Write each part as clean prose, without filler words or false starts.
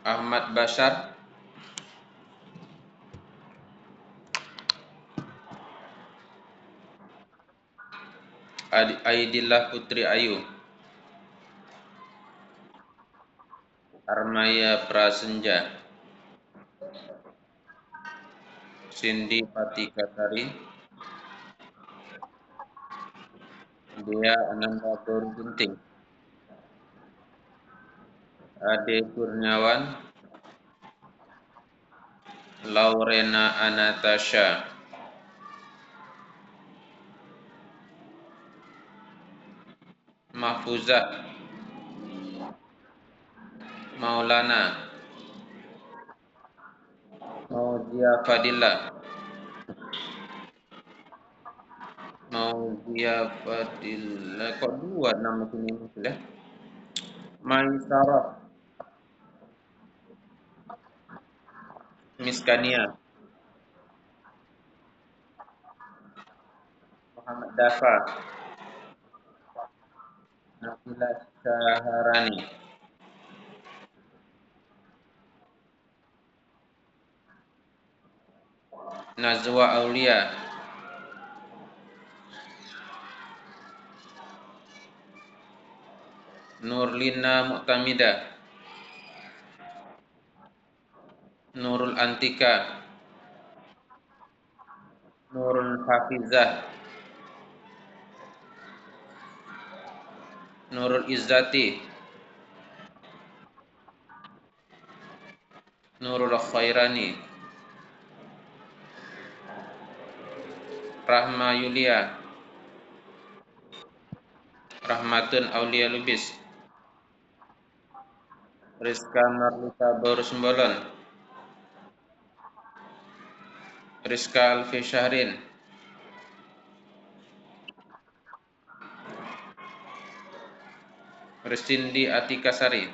Ahmad Bashar, Aidillah Putri Ayu, Armaya Prasenja, Cindy Patikasari, Dea Ananda Baru Ginting, Ade Kurniawan, Laurena Anatasha, Mahfuzah, Maulana, Mauzia Fadillah, kok dua nama sini sudah? Maisarah, Miskania, Muhammad Dafa, Nabila Syaharani, Nazwa Aulia, Nurlina Muktamida, Nurul Antika, Nurul Hafizah, Nurul Izzati, Nurul Khairani, Rahma Yulia, Rahmatun Aulia Lubis, Rizka Marlita Baru Sembolon, Rizka Alfi Syahrin, Ristindi Atikasari,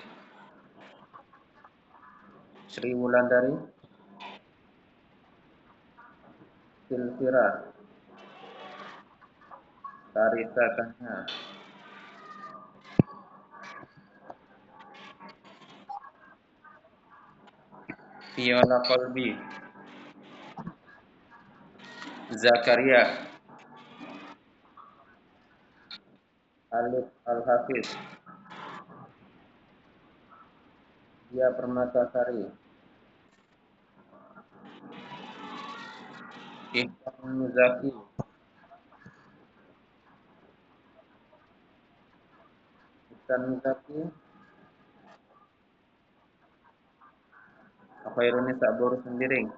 Sri Wulandari, Silvira, Tarisa Kanya, Viola Kolbi, Zakaria, Alif Al-Hafiz, Dia Permatasari, Ihsan Muzaki, Ihsan Muzaki, Khairunisa Baru Sembiring,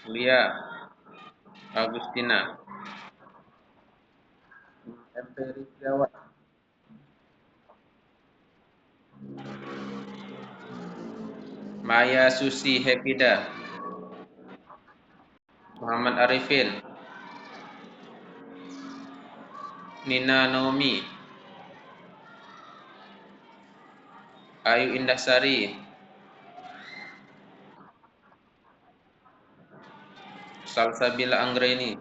Lia, Agustina, MP Rizkiawan, Maya Susi Hepida, Muhammad Arifin, Nina Naomi, Ayu Indahsari, Salsabila Anggreni,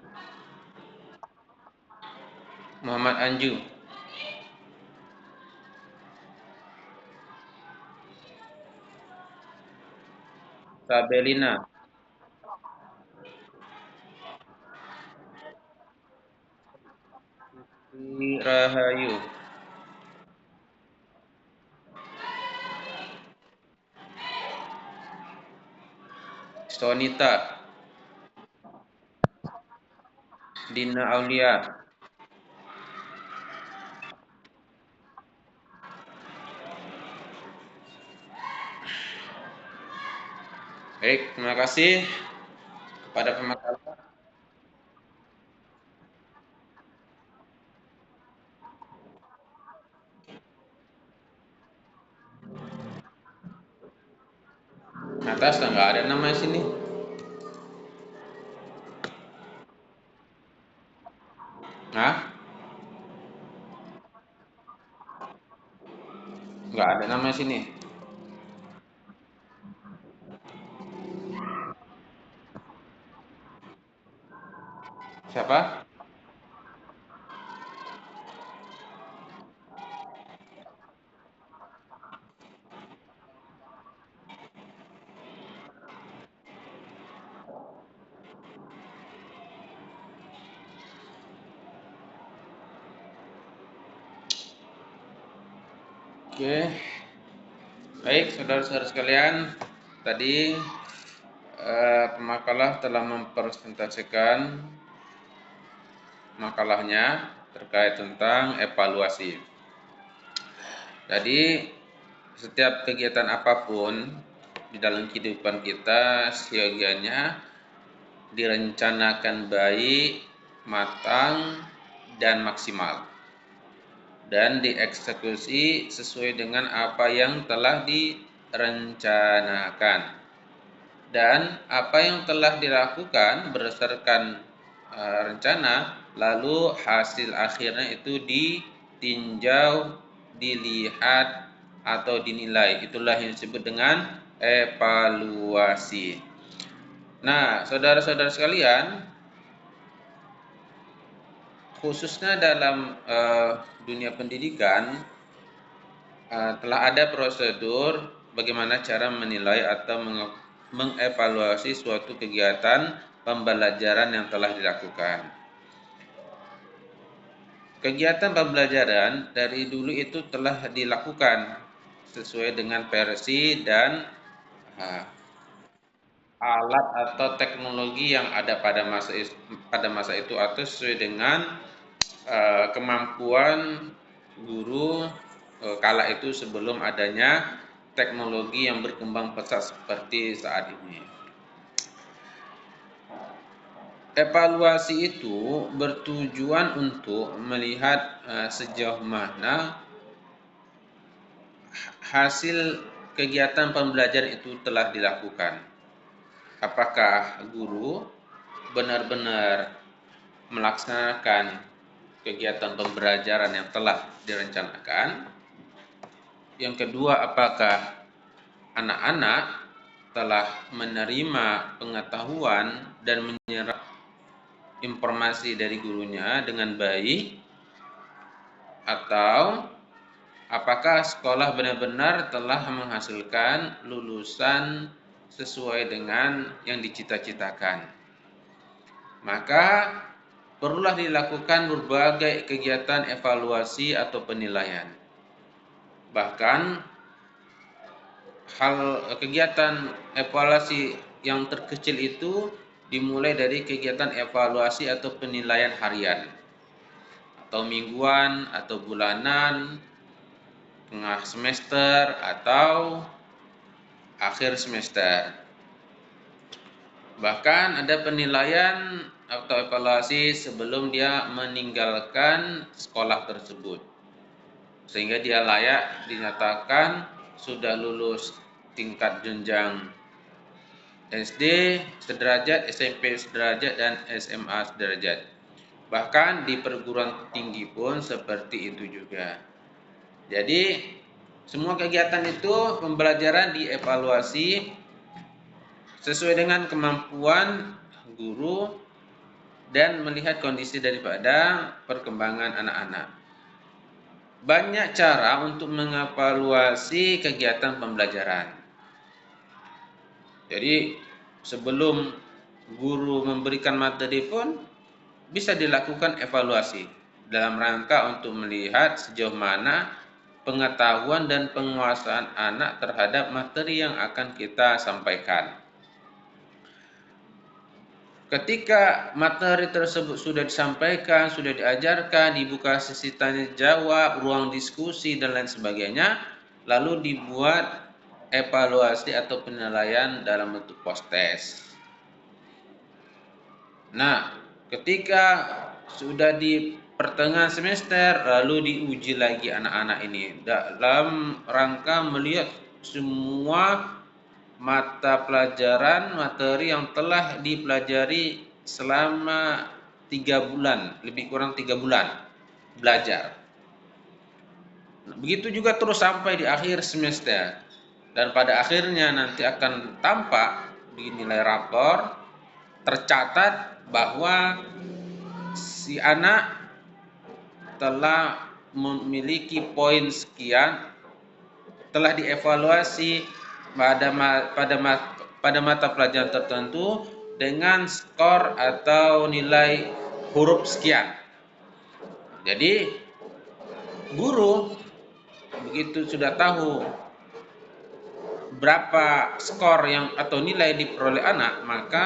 Muhammad Anju, Sabelina, Sri Rahayu, Sonita, Dina Aulia. Baik, terima kasih kepada pemakaran. Atas nggak ada nama sini. Hah? Nggak ada nama sini. Siapa? Oke, baik saudara-saudara sekalian. Tadi pemakalah telah mempresentasikan makalahnya terkait tentang evaluasi. Jadi setiap kegiatan apapun di dalam kehidupan kita seyogianya direncanakan baik, matang, dan maksimal, dan dieksekusi sesuai dengan apa yang telah direncanakan. Dan apa yang telah dilakukan berdasarkan rencana, lalu hasil akhirnya itu ditinjau, dilihat, atau dinilai. Itulah yang disebut dengan evaluasi. Nah, saudara-saudara sekalian, khususnya dalam dunia pendidikan, telah ada prosedur bagaimana cara menilai atau mengevaluasi suatu kegiatan pembelajaran yang telah dilakukan. Kegiatan pembelajaran dari dulu itu telah dilakukan sesuai dengan versi dan alat atau teknologi yang ada pada masa itu, atau sesuai dengan kemampuan guru kala itu sebelum adanya teknologi yang berkembang pesat seperti saat ini. Evaluasi itu bertujuan untuk melihat sejauh mana hasil kegiatan pembelajaran itu telah dilakukan. Apakah guru benar-benar melaksanakan kegiatan pembelajaran yang telah direncanakan. Yang kedua, apakah anak-anak telah menerima pengetahuan dan menyerap informasi dari gurunya dengan baik, atau apakah sekolah benar-benar telah menghasilkan lulusan sesuai dengan yang dicita-citakan. Maka perlulah dilakukan berbagai kegiatan evaluasi atau penilaian. Bahkan kegiatan evaluasi yang terkecil itu dimulai dari kegiatan evaluasi atau penilaian harian, atau mingguan, atau bulanan, tengah semester, atau akhir semester. Bahkan ada penilaian atau evaluasi sebelum dia meninggalkan sekolah tersebut, sehingga dia layak dinyatakan sudah lulus tingkat jenjang SD sederajat, SMP sederajat, dan SMA sederajat. Bahkan di perguruan tinggi pun seperti itu juga. Jadi semua kegiatan itu pembelajaran dievaluasi sesuai dengan kemampuan guru dan melihat kondisi daripada perkembangan anak-anak. Banyak cara untuk mengevaluasi kegiatan pembelajaran. Jadi sebelum guru memberikan materi pun bisa dilakukan evaluasi dalam rangka untuk melihat sejauh mana pengetahuan dan penguasaan anak terhadap materi yang akan kita sampaikan. Ketika materi tersebut sudah disampaikan, sudah diajarkan, dibuka sesi tanya jawab, ruang diskusi, dan lain sebagainya, lalu dibuat evaluasi atau penilaian dalam bentuk post-test. Nah, ketika sudah di pertengahan semester, lalu diuji lagi anak-anak ini dalam rangka melihat semua mata pelajaran materi yang telah dipelajari selama 3 bulan, lebih kurang 3 bulan belajar. Begitu juga terus sampai di akhir semester. Dan pada akhirnya nanti akan tampak di nilai rapor tercatat bahwa si anak telah memiliki poin sekian, telah dievaluasi pada mata pelajaran tertentu dengan skor atau nilai huruf sekian. Jadi guru begitu sudah tahu berapa skor yang atau nilai diperoleh anak, maka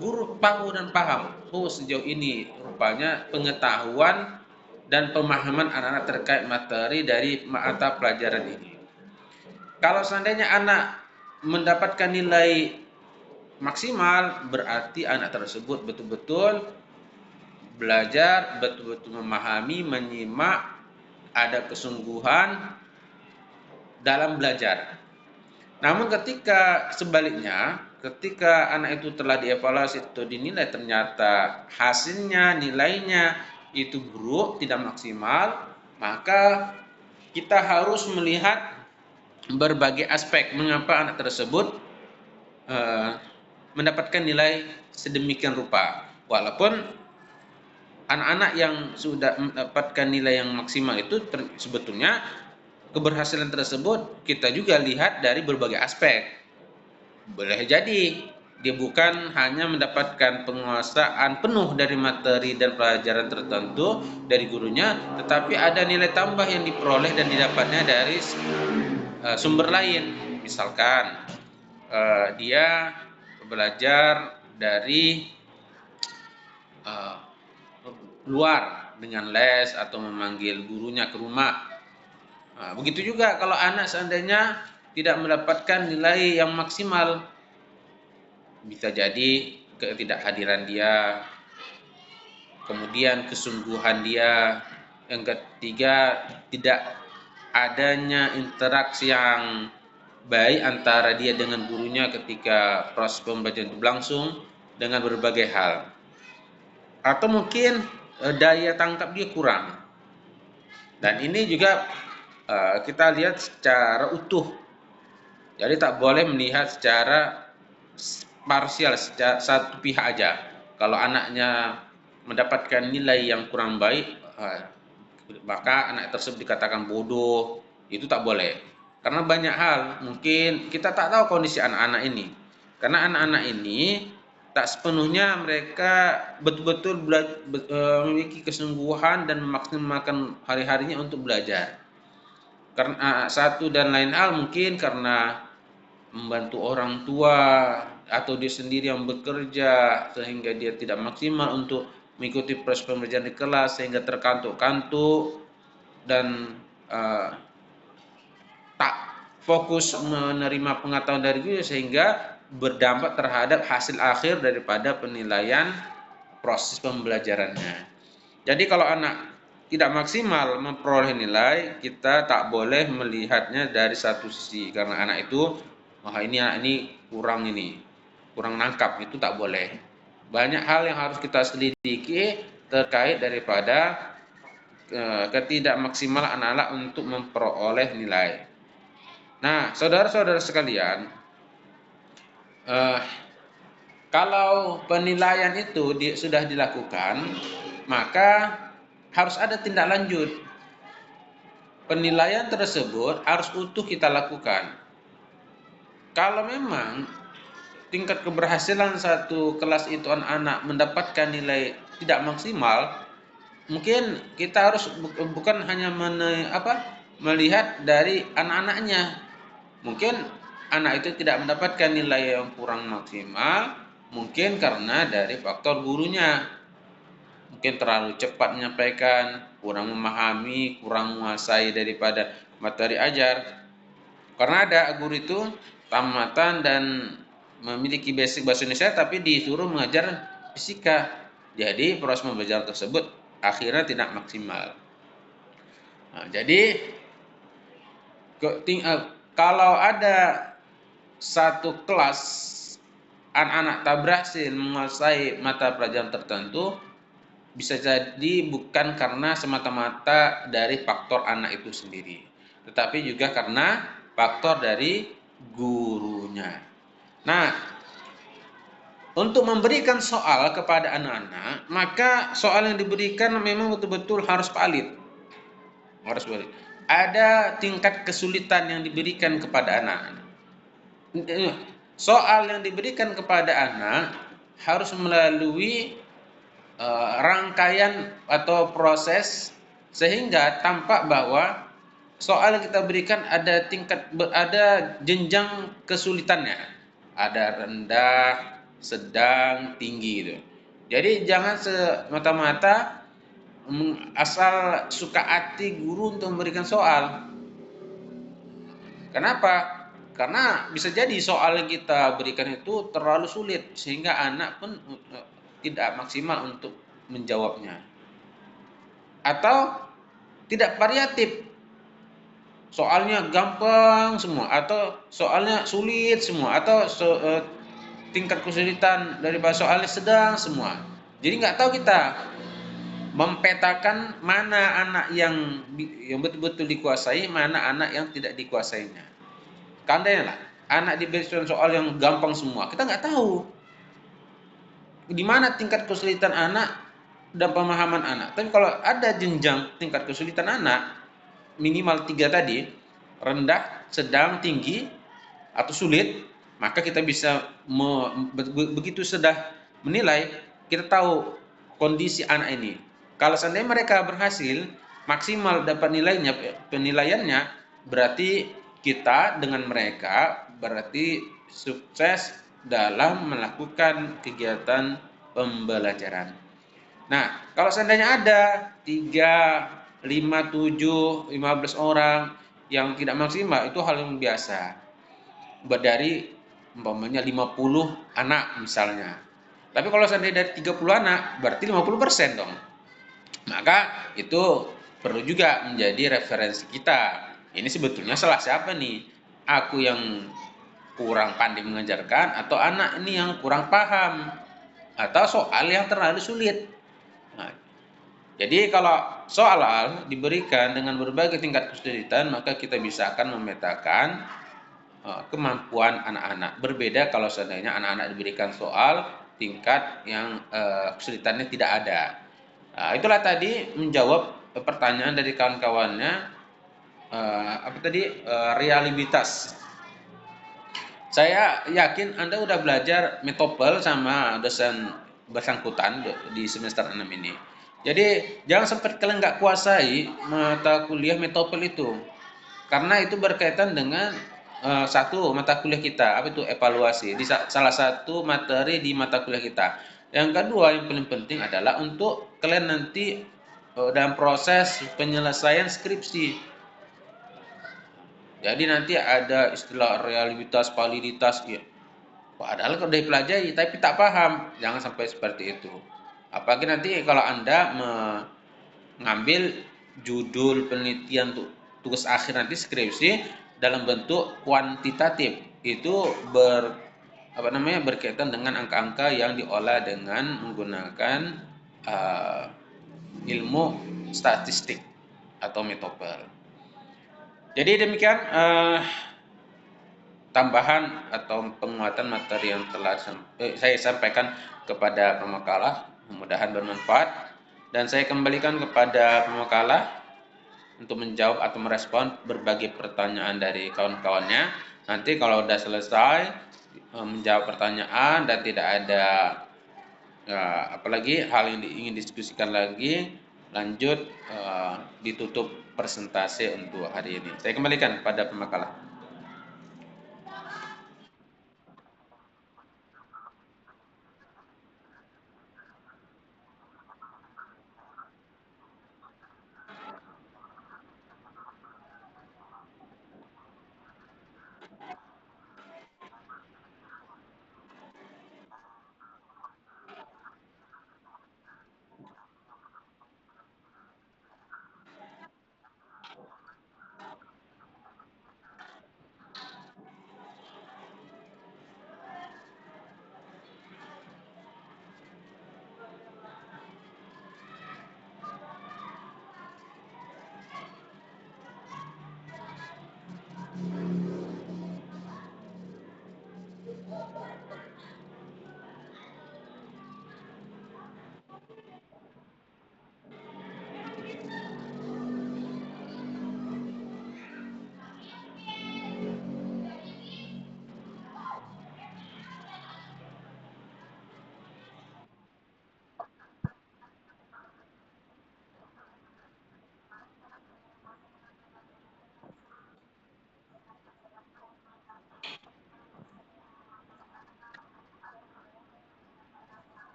guru tahu dan paham, sejauh ini rupanya pengetahuan dan pemahaman anak-anak terkait materi dari mata pelajaran ini. Kalau seandainya anak mendapatkan nilai maksimal, berarti anak tersebut betul-betul belajar, betul-betul memahami, menyimak, ada kesungguhan dalam belajar. Namun ketika sebaliknya, ketika anak itu telah dievaluasi atau dinilai ternyata hasilnya, nilainya itu buruk, tidak maksimal, maka kita harus melihat berbagai aspek mengapa anak tersebut mendapatkan nilai sedemikian rupa. Walaupun anak-anak yang sudah mendapatkan nilai yang maksimal itu sebetulnya keberhasilan tersebut kita juga lihat dari berbagai aspek. Boleh jadi dia bukan hanya mendapatkan penguasaan penuh dari materi dan pelajaran tertentu dari gurunya, tetapi ada nilai tambah yang diperoleh dan didapatnya dari sumber lain. Misalkan dia belajar dari luar dengan les atau memanggil gurunya ke rumah. Begitu juga kalau anak seandainya tidak mendapatkan nilai yang maksimal, bisa jadi ketidakhadiran dia, kemudian kesungguhan dia, yang ketiga tidak adanya interaksi yang baik antara dia dengan gurunya ketika proses pembelajaran itu berlangsung dengan berbagai hal, atau mungkin daya tangkap dia kurang. Dan ini juga kita lihat secara utuh. Jadi tak boleh melihat secara parsial, secara satu pihak aja. Kalau anaknya mendapatkan nilai yang kurang baik, maka anak tersebut dikatakan bodoh. Itu tak boleh. Karena banyak hal, mungkin kita tak tahu kondisi anak-anak ini. Karena anak-anak ini tak sepenuhnya mereka betul-betul memiliki kesungguhan dan memaksimalkan hari-harinya untuk belajar. Karena satu dan lain hal, mungkin karena membantu orang tua atau dia sendiri yang bekerja sehingga dia tidak maksimal untuk mengikuti proses pembelajaran di kelas sehingga terkantuk-kantuk dan tak fokus menerima pengetahuan dari guru sehingga berdampak terhadap hasil akhir daripada penilaian proses pembelajarannya. Jadi kalau anak tidak maksimal memperoleh nilai, kita tak boleh melihatnya dari satu sisi karena anak itu anak ini kurang nangkap, itu tak boleh. Banyak hal yang harus kita selidiki terkait daripada ketidakmaksimalan anak-anak untuk memperoleh nilai. Nah, saudara-saudara sekalian, kalau penilaian itu sudah dilakukan, maka harus ada tindak lanjut. Penilaian tersebut harus utuh kita lakukan. Kalau memang tingkat keberhasilan satu kelas itu anak-anak mendapatkan nilai tidak maksimal, mungkin kita harus bukan hanya melihat dari anak-anaknya. Mungkin anak itu tidak mendapatkan nilai yang kurang maksimal, mungkin karena dari faktor gurunya. Mungkin terlalu cepat menyampaikan, kurang memahami, kurang menguasai daripada materi ajar. Karena ada guru itu tamatan dan memiliki basic bahasa Indonesia tapi disuruh mengajar fisika. Jadi proses pembelajaran tersebut akhirnya tidak maksimal. Nah, jadi kalau ada satu kelas anak-anak tak berhasil menguasai mata pelajaran tertentu, bisa jadi bukan karena semata-mata dari faktor anak itu sendiri. tetapi juga karena faktor dari gurunya. Nah, untuk memberikan soal kepada anak-anak, maka soal yang diberikan memang betul-betul harus valid. Harus valid. Ada tingkat kesulitan yang diberikan kepada anak-anak. Soal yang diberikan kepada anak harus melalui rangkaian atau proses sehingga tampak bahwa soal yang kita berikan ada jenjang kesulitannya. Ada rendah, sedang, tinggi gitu. Jadi jangan semata-mata asal suka hati guru untuk memberikan soal. Kenapa? Karena bisa jadi soal yang kita berikan itu terlalu sulit sehingga anak pun tidak maksimal untuk menjawabnya. Atau tidak variatif. Soalnya gampang semua atau soalnya sulit semua atau tingkat kesulitan daripada soalnya sedang semua. Jadi nggak tahu kita mempetakan mana anak yang betul-betul dikuasai, mana anak yang tidak dikuasainya. Kandainya lah, anak diberikan soal yang gampang semua, kita nggak tahu di mana tingkat kesulitan anak dan pemahaman anak. Tapi kalau ada jenjang tingkat kesulitan anak, minimal 3 tadi, rendah, sedang, tinggi, atau sulit, maka kita bisa begitu sudah menilai, kita tahu kondisi anak ini. Kalau seandainya mereka berhasil, maksimal dapat penilaiannya, berarti kita dengan mereka berarti sukses dalam melakukan kegiatan pembelajaran. Nah, kalau seandainya ada 3, 5, 7, 15 orang yang tidak maksimal, itu hal yang biasa. Dari umpamanya 50 anak misalnya. Tapi kalau seandainya dari 30 anak, berarti 50% dong. Maka itu perlu juga menjadi referensi kita. Ini sebetulnya salah siapa nih? Aku yang kurang pandai mengajarkan atau anak ini yang kurang paham atau soal yang terlalu sulit. Nah, jadi kalau soal diberikan dengan berbagai tingkat kesulitan, maka kita bisa akan memetakan kemampuan anak-anak. Berbeda kalau seandainya anak-anak diberikan soal tingkat yang kesulitannya tidak ada. Nah, itulah tadi menjawab pertanyaan dari kawan-kawannya, realitas. Saya yakin Anda udah belajar metopel sama dosen bersangkutan di semester 6 ini. Jadi jangan sampai kalian nggak kuasai mata kuliah metopel itu. Karena itu berkaitan dengan satu mata kuliah kita, apa itu evaluasi, di salah satu materi di mata kuliah kita. Yang kedua yang paling penting adalah untuk kalian nanti dalam proses penyelesaian skripsi. Jadi nanti ada istilah realitas, validitas, ya. Padahal kalau udah dipelajari tapi tak paham, jangan sampai seperti itu. Apalagi nanti kalau Anda mengambil judul penelitian untuk tugas akhir nanti skripsi dalam bentuk kuantitatif, itu berkaitan dengan angka-angka yang diolah dengan menggunakan ilmu statistik atau metopel. Jadi demikian tambahan atau penguatan materi yang telah saya sampaikan kepada pemakalah, mudah-mudahan bermanfaat, dan saya kembalikan kepada pemakalah untuk menjawab atau merespon berbagai pertanyaan dari kawan-kawannya. Nanti kalau sudah selesai menjawab pertanyaan dan tidak ada apalagi hal yang ingin diskusikan lagi, lanjut ditutup presentasi untuk hari ini. Saya kembalikan pada pemakalah.